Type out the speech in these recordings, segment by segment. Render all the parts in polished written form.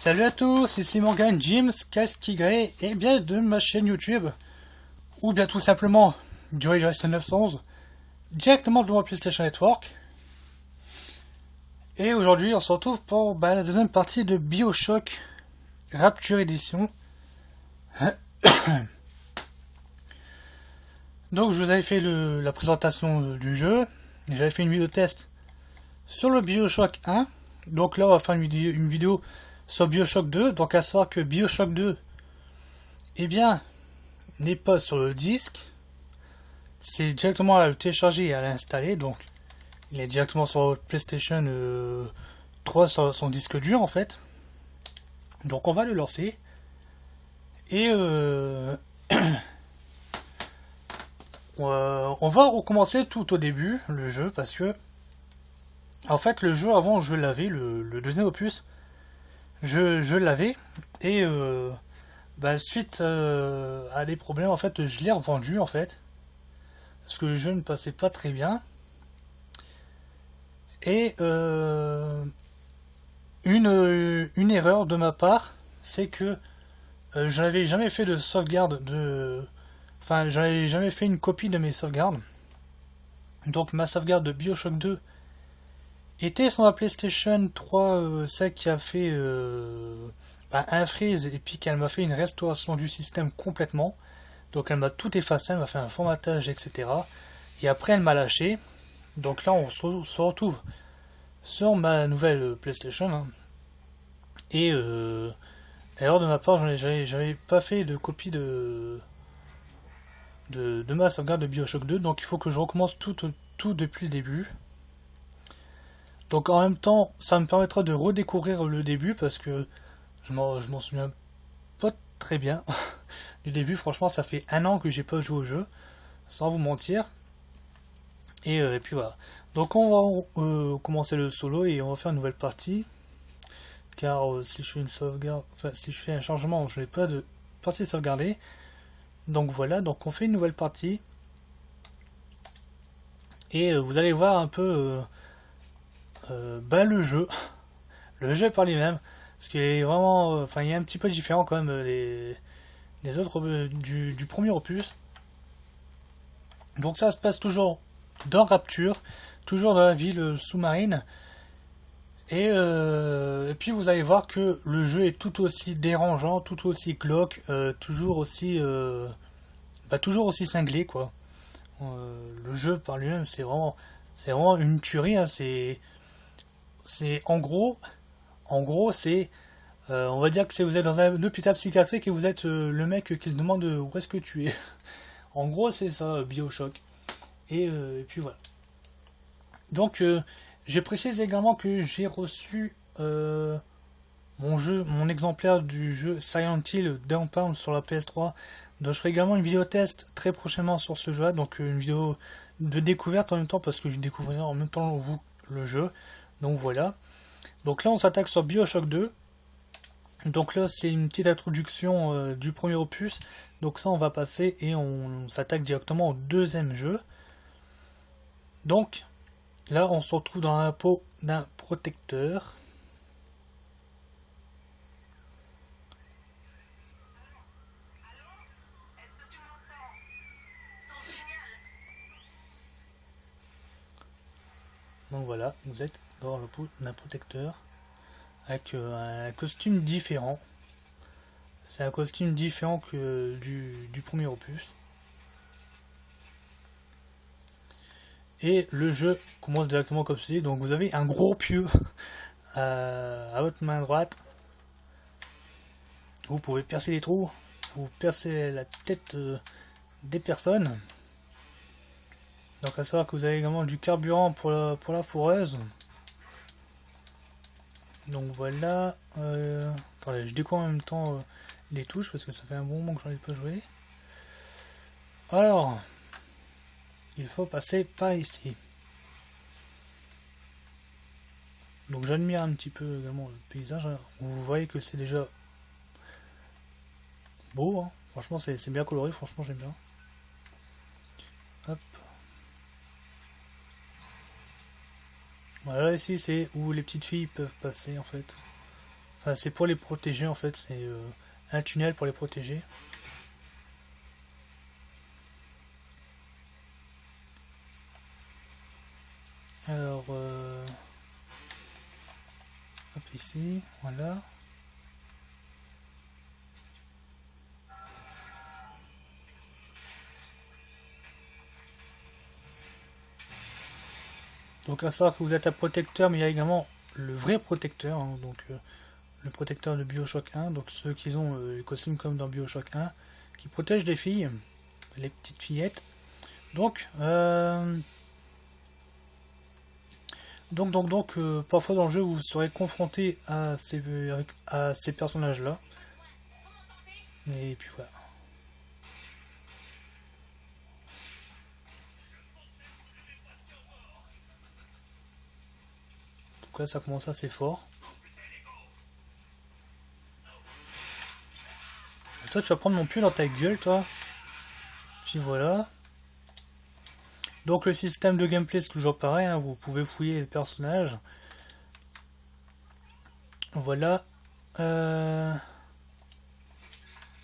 Salut à tous, ici Morgan James Casquigré et bien de ma chaîne YouTube, ou bien tout simplement du Ray 911, directement de mon PlayStation Network. Et aujourd'hui on se retrouve pour la deuxième partie de BioShock Rapture Edition. Donc je vous avais fait la présentation du jeu, j'avais fait une vidéo test sur le BioShock 1, donc là on va faire une vidéo sur BioShock 2, donc à savoir que BioShock 2, eh bien, n'est pas sur le disque, c'est directement à le télécharger et à l'installer, donc il est directement sur votre PlayStation 3 sur son disque dur en fait. Donc on va le lancer, et on va recommencer tout au début le jeu, parce que en fait le jeu avant je l'avais, le deuxième opus, je l'avais, et suite à des problèmes en fait je l'ai revendu en fait, parce que le jeu ne passait pas très bien, et une erreur de ma part, c'est que je n'avais jamais fait de sauvegarde j'avais jamais fait une copie de mes sauvegardes. Donc ma sauvegarde de BioShock 2 était sur ma PlayStation 3, celle qui a fait un freeze, et puis qu'elle m'a fait une restauration du système complètement. Donc elle m'a tout effacé, elle m'a fait un formatage, etc. Et après elle m'a lâché. Donc là on se retrouve sur ma nouvelle PlayStation. Hein. Et erreur de ma part, j'avais pas fait de copie de ma sauvegarde de BioShock 2. Donc il faut que je recommence tout depuis le début. Donc en même temps, ça me permettra de redécouvrir le début, parce que je m'en souviens pas très bien du début. Franchement, ça fait 1 an que j'ai pas joué au jeu, sans vous mentir. Et puis voilà. Donc on va commencer le solo et on va faire une nouvelle partie. Car si je fais une sauvegarde, enfin si je fais un changement, je n'ai pas de partie sauvegardée. Donc voilà, donc on fait une nouvelle partie. Et vous allez voir un peu le jeu. Le jeu par lui-même. Parce qu'il est vraiment. Il est un petit peu différent quand même des autres du premier opus. Donc ça se passe toujours dans Rapture, toujours dans la ville sous-marine. Et puis vous allez voir que le jeu est tout aussi dérangeant, tout aussi glauque, toujours aussi cinglé quoi. Le jeu par lui-même c'est vraiment une tuerie. Hein, c'est en gros c'est on va dire que vous êtes dans un hôpital psychiatrique et vous êtes le mec qui se demande où est-ce que tu es. En gros c'est ça BioShock. Et puis voilà. Donc je précise également que j'ai reçu mon exemplaire du jeu Silent Hill Downpound sur la PS3. Donc je ferai également une vidéo test très prochainement sur ce jeu, donc une vidéo de découverte en même temps, parce que je découvrirai en même temps vous le jeu. Donc voilà. Donc là on s'attaque sur BioShock 2. Donc là c'est une petite introduction du premier opus. Donc ça on va passer et on s'attaque directement au deuxième jeu. Donc là on se retrouve dans la peau d'un protecteur. Donc voilà, vous êtes dans la peau d'un protecteur avec un costume différent. C'est un costume différent que du premier opus. Et le jeu commence directement comme ceci. Donc vous avez un gros pieu à votre main droite. Vous pouvez percer les trous. Vous percez la tête des personnes. Donc à savoir que vous avez également du carburant pour la fourreuse. Donc voilà. Attendez, je découvre en même temps les touches, parce que ça fait un bon moment que j'en ai pas joué. Alors, il faut passer par ici. Donc j'admire un petit peu également le paysage. Hein. Vous voyez que c'est déjà beau. Hein. Franchement, c'est bien coloré. Franchement, j'aime bien. Hop. Voilà, ici c'est où les petites filles peuvent passer en fait. Enfin, c'est pour les protéger en fait, c'est un tunnel pour les protéger. Alors, hop ici, voilà. Donc à savoir que vous êtes un protecteur, mais il y a également le vrai protecteur, hein, donc le protecteur de Bioshock 1, donc ceux qui ont les costumes comme dans Bioshock 1, qui protègent les filles, les petites fillettes. Donc, parfois dans le jeu, vous serez confronté à ces personnages-là. Et puis voilà. Donc là, ça commence assez fort. Et toi, tu vas prendre mon pied dans ta gueule, toi. Puis voilà. Donc le système de gameplay, c'est toujours pareil. Hein, vous pouvez fouiller les personnages. Voilà.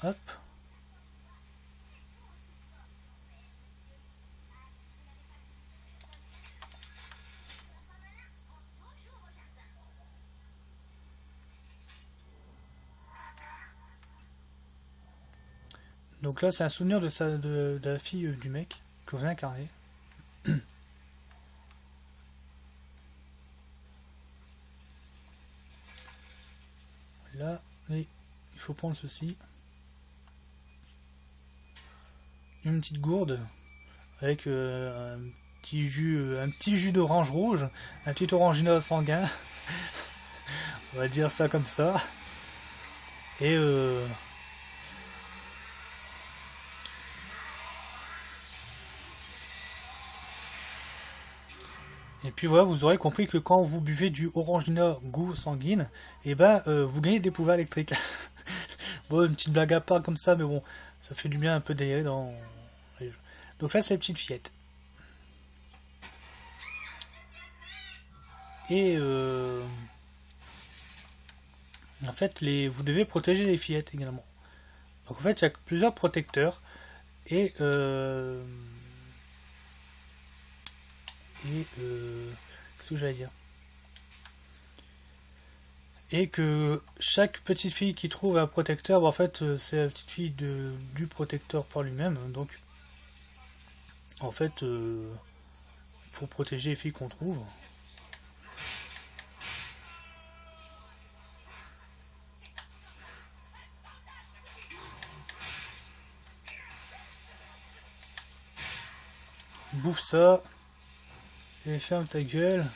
Hop. Donc là, c'est un souvenir de la fille du mec que vous incarnez. Là, et il faut prendre ceci. Une petite gourde avec un petit jus d'orange rouge, un petit orangina sanguin. On va dire ça comme ça. Et et puis voilà, vous aurez compris que quand vous buvez du orangina goût sanguine, et ben vous gagnez des pouvoirs électriques. Bon, une petite blague à part comme ça, mais bon, ça fait du bien un peu d'ailleurs dans les jeux. Donc là, c'est les petites fillettes. Et en fait, vous devez protéger les fillettes également. Donc en fait, il y a plusieurs protecteurs et qu'est-ce que j'allais dire? Et que chaque petite fille qui trouve un protecteur, en fait, c'est la petite fille du protecteur par lui-même. Donc, en fait, pour protéger les filles qu'on trouve. Bouffe ça et ferme ta gueule.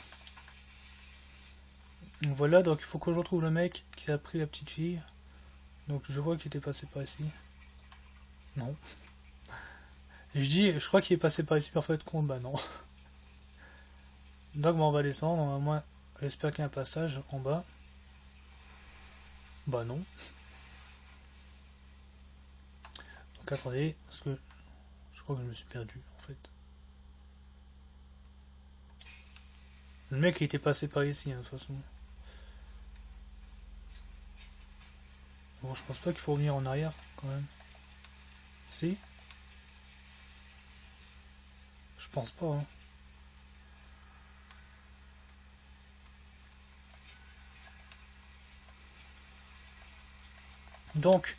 Voilà, donc il faut que je retrouve le mec qui a pris la petite fille. Donc je vois qu'il était passé par ici. Non. Et je crois qu'il est passé par ici, mais en fait, compte, bah non. Donc bah, on va descendre, moi j'espère qu'il y a un passage en bas. Bah non. Donc attendez, parce que je crois que je me suis perdu en fait. Le mec il était passé par ici, hein, de toute façon. Bon, je pense pas qu'il faut revenir en arrière quand même. Si? Je pense pas. Hein. Donc,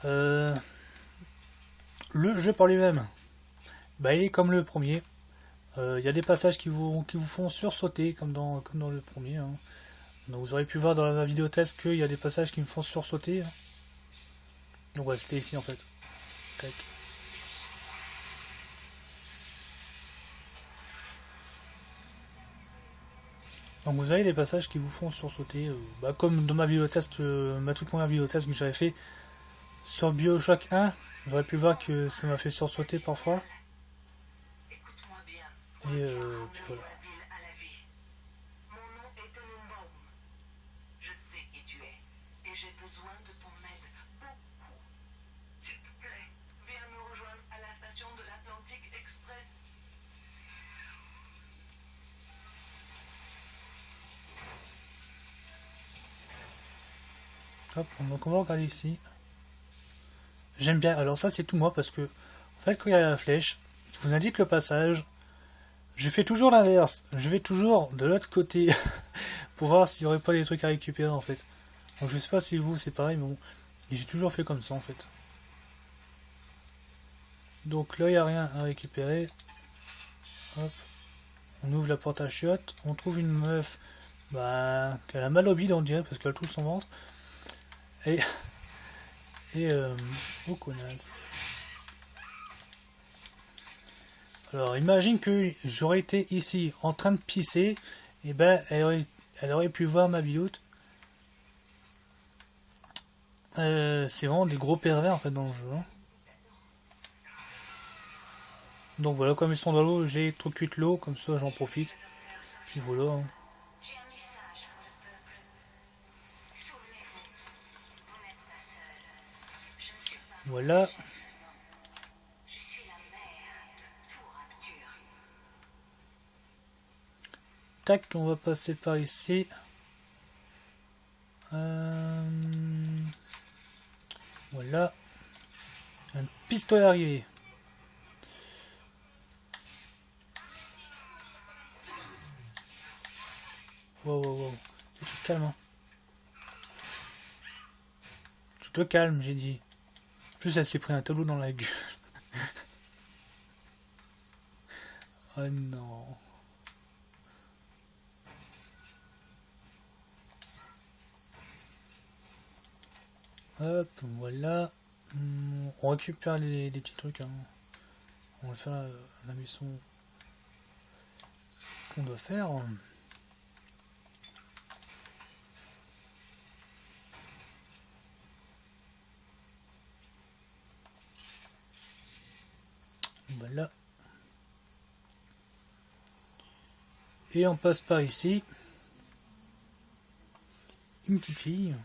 le jeu par lui-même, bah, il est comme le premier. Il y a des passages qui vous font sursauter, comme dans le premier. Hein. Donc vous aurez pu voir dans la vidéo test qu'il y a des passages qui me font sursauter. Hein. Donc voilà, c'était ici en fait. Tac. Donc vous avez des passages qui vous font sursauter, bah, comme dans ma vidéo test, ma toute première vidéo test que j'avais fait sur Bioshock 1, vous aurez pu voir que ça m'a fait sursauter parfois. Et puis voilà. Hop, donc on va regarder ici. J'aime bien. Alors ça c'est tout moi parce que en fait quand il y a la flèche qui vous indique le passage, je fais toujours l'inverse. Je vais toujours de l'autre côté pour voir s'il n'y aurait pas des trucs à récupérer en fait. Donc je sais pas si vous c'est pareil, mais bon, j'ai toujours fait comme ça en fait. Donc là il n'y a rien à récupérer. Hop. On ouvre la porte à chiottes, on trouve une meuf qu'elle a mal au bide on dirait parce qu'elle touche son ventre. Et oh connasse. Alors imagine que j'aurais été ici en train de pisser, et ben elle aurait pu voir ma bioute. C'est vraiment des gros pervers en fait dans le jeu. Hein. Donc voilà, comme ils sont dans l'eau, j'électrocute l'eau, comme ça j'en profite. Puis voilà. Hein. Voilà. Tac, on va passer par ici. Voilà. Un pistolet arrivé. Wow, wow, wow. Tu te calmes. Hein. Tu te calmes, j'ai dit. En plus, elle s'est pris un tableau dans la gueule. Oh non. Hop, voilà. On récupère les petits trucs. Hein. On va faire la mission qu'on doit faire. Voilà. Et on passe par ici. Une petite fille.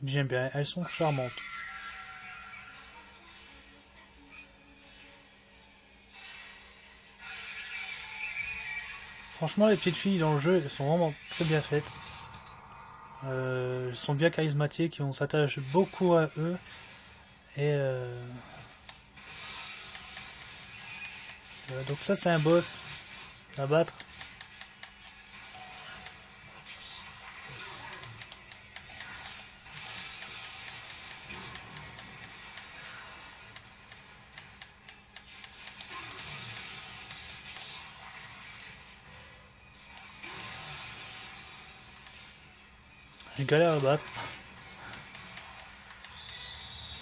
J'aime bien, elles sont charmantes. Franchement, les petites filles dans le jeu, elles sont vraiment très bien faites. Elles sont bien charismatiques et on s'attache beaucoup à eux. Et donc ça c'est un boss à battre. Je galère à le battre.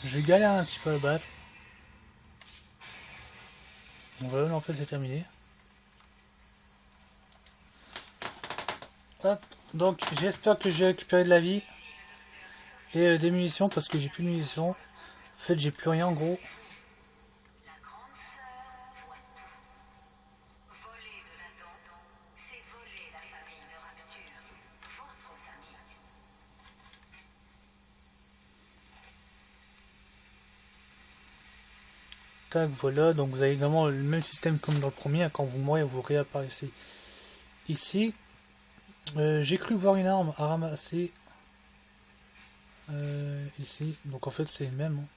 Je galère un petit peu à le battre. Bon, voilà, en fait c'est terminé. Hop, donc j'espère que j'ai récupéré de la vie et des munitions parce que j'ai plus de munitions. En fait j'ai plus rien en gros. Tac, voilà, donc vous avez également le même système comme dans le premier, quand vous mourrez vous réapparaissez ici. J'ai cru voir une arme à ramasser ici, donc en fait c'est le même. Hein.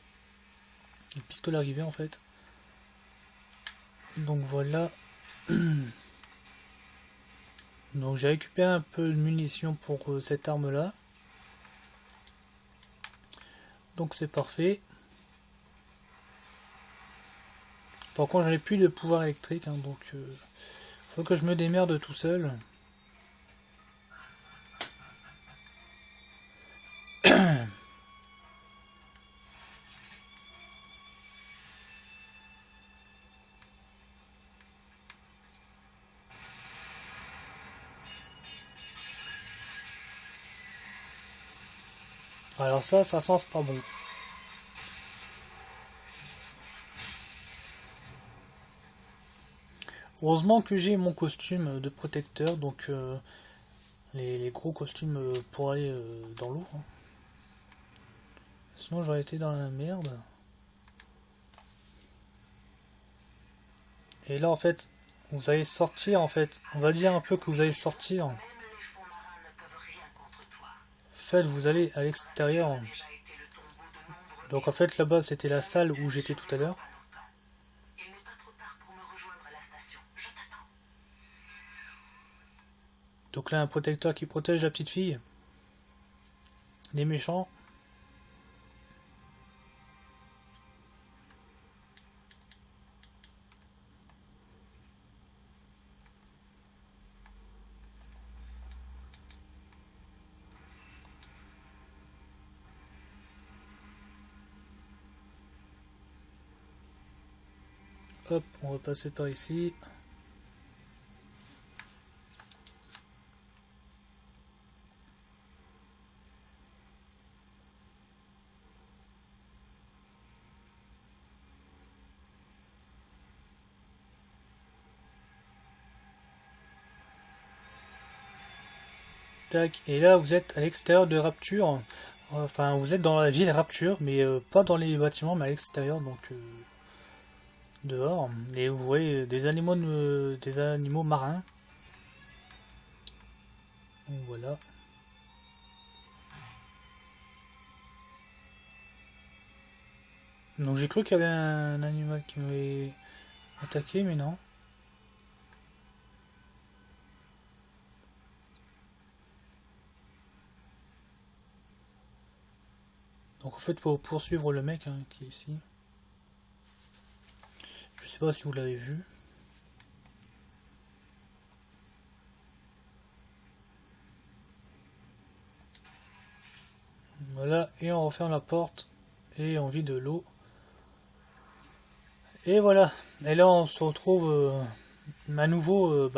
Le pistolet arrivé en fait. Donc voilà. Donc j'ai récupéré un peu de munitions pour cette arme là. Donc c'est parfait. Par contre j'en ai plus de pouvoir électrique, hein, donc faut que je me démerde tout seul. Alors ça sent pas bon. Heureusement que j'ai mon costume de protecteur, donc les gros costumes pour aller dans l'eau. Hein. Sinon j'aurais été dans la merde. Et là en fait, vous allez sortir en fait. On va dire un peu que vous allez sortir. En fait, vous allez à l'extérieur. Donc en fait, là-bas, c'était la salle où j'étais tout à l'heure. Donc là, un protecteur qui protège la petite fille des méchants. Hop, on va passer par ici. Tac, et là vous êtes à l'extérieur de Rapture. Enfin, vous êtes dans la ville Rapture, mais pas dans les bâtiments, mais à l'extérieur, donc dehors. Et vous voyez des animaux marins. Donc voilà. Donc j'ai cru qu'il y avait un animal qui m'avait attaqué, mais non. Donc en fait, faut poursuivre le mec hein, qui est ici. Je sais pas si vous l'avez vu. Voilà, et on referme la porte et on vide de l'eau. Et voilà. Et là on se retrouve à nouveau,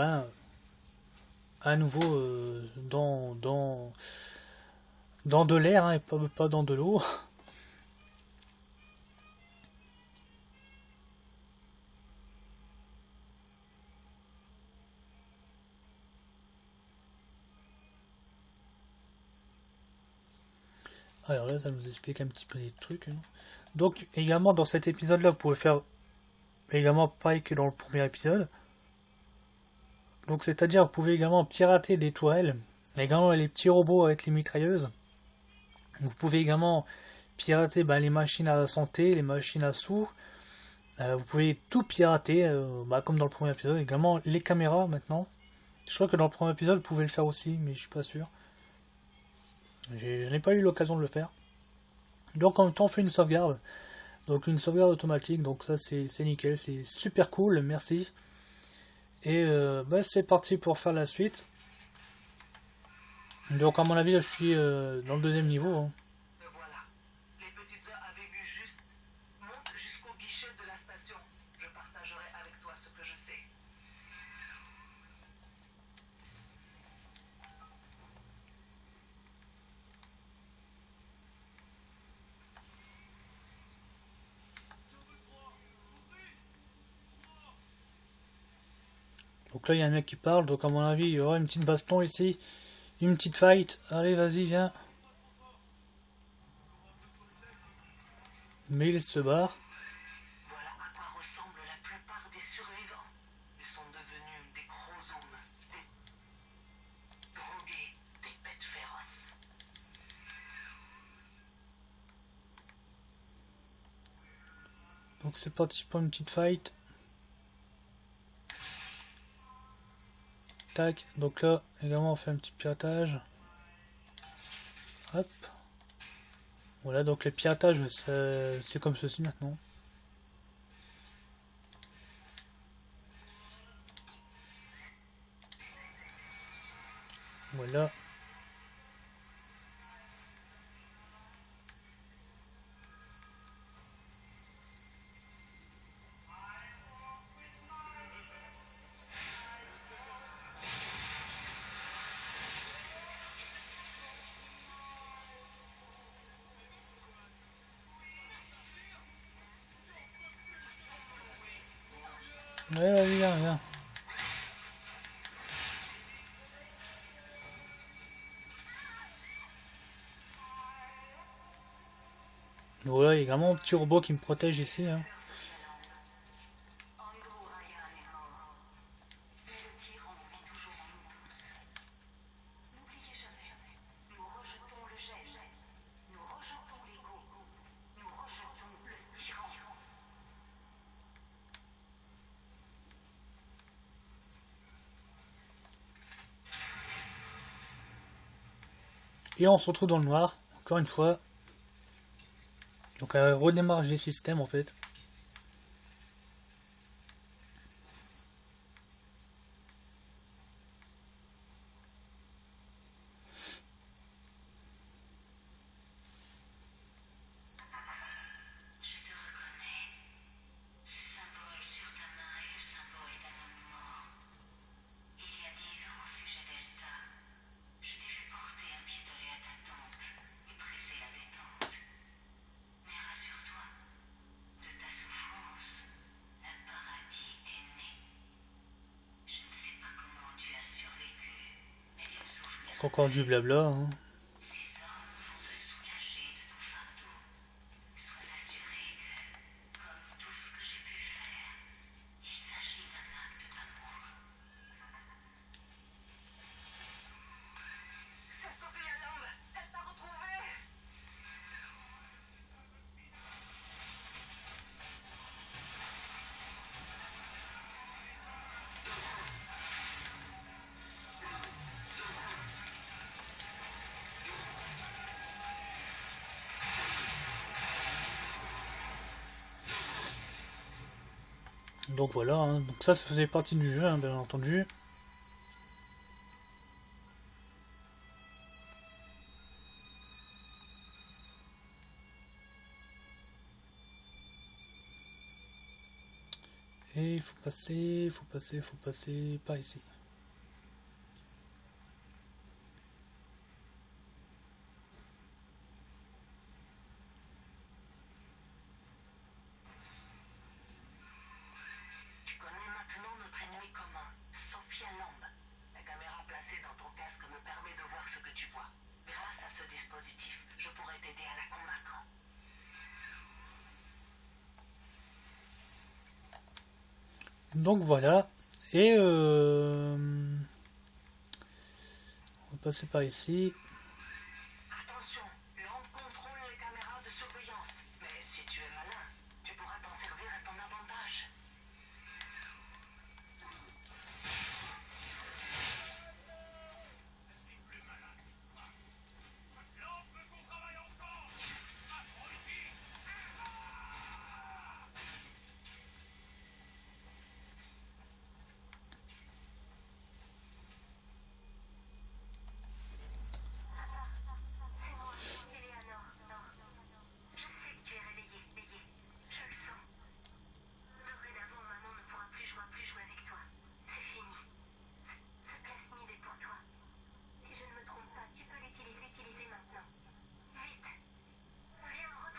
dans de l'air hein, et pas dans de l'eau. Alors là, ça nous explique un petit peu des trucs. Hein. Donc également dans cet épisode-là, vous pouvez faire également pareil que dans le premier épisode. Donc c'est-à-dire vous pouvez également pirater des tourelles, également les petits robots avec les mitrailleuses. Vous pouvez également pirater les machines à santé, les machines à sous. Vous pouvez tout pirater, comme dans le premier épisode. Également les caméras maintenant. Je crois que dans le premier épisode vous pouvez le faire aussi, mais je suis pas sûr. Je n'ai pas eu l'occasion de le faire. Donc en même temps on fait une sauvegarde. Donc une sauvegarde automatique, donc ça c'est nickel, c'est super cool, merci. Et c'est parti pour faire la suite. Donc à mon avis là, je suis dans le deuxième niveau. Hein. Donc là il y a un mec qui parle, donc à mon avis il y aura une petite baston ici, une petite fight. Allez vas-y viens. Mais il se barre. Voilà à quoi ressemblent la plupart des survivants. Ils sont devenus des gros hommes, des drogués, des bêtes féroces. Donc c'est parti pour une petite fight. Tac, donc là également on fait un petit piratage. Hop. Voilà, donc le piratage c'est comme ceci maintenant. Voilà. Ouais, vas-y, viens, viens. Voilà, il y a vraiment un petit robot qui me protège ici. Hein. Et on se retrouve dans le noir, encore une fois. Donc à redémarrer les systèmes en fait. Encore du blabla. Hein. Donc voilà, hein. Donc ça faisait partie du jeu, hein, bien entendu. Et il faut passer par ici. Donc voilà, et on va passer par ici. Attention, l'homme contrôle les caméras de surveillance. Mais si tu es malin, tu pourras t'en servir à ton avantage.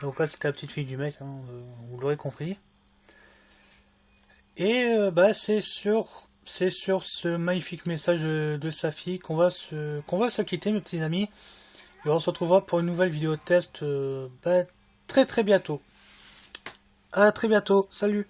Donc là c'était la petite fille du mec, hein, vous l'aurez compris. Et bah c'est sur ce magnifique message de sa fille qu'on va se quitter mes petits amis. Et on se retrouvera pour une nouvelle vidéo test très très bientôt. À très bientôt, salut.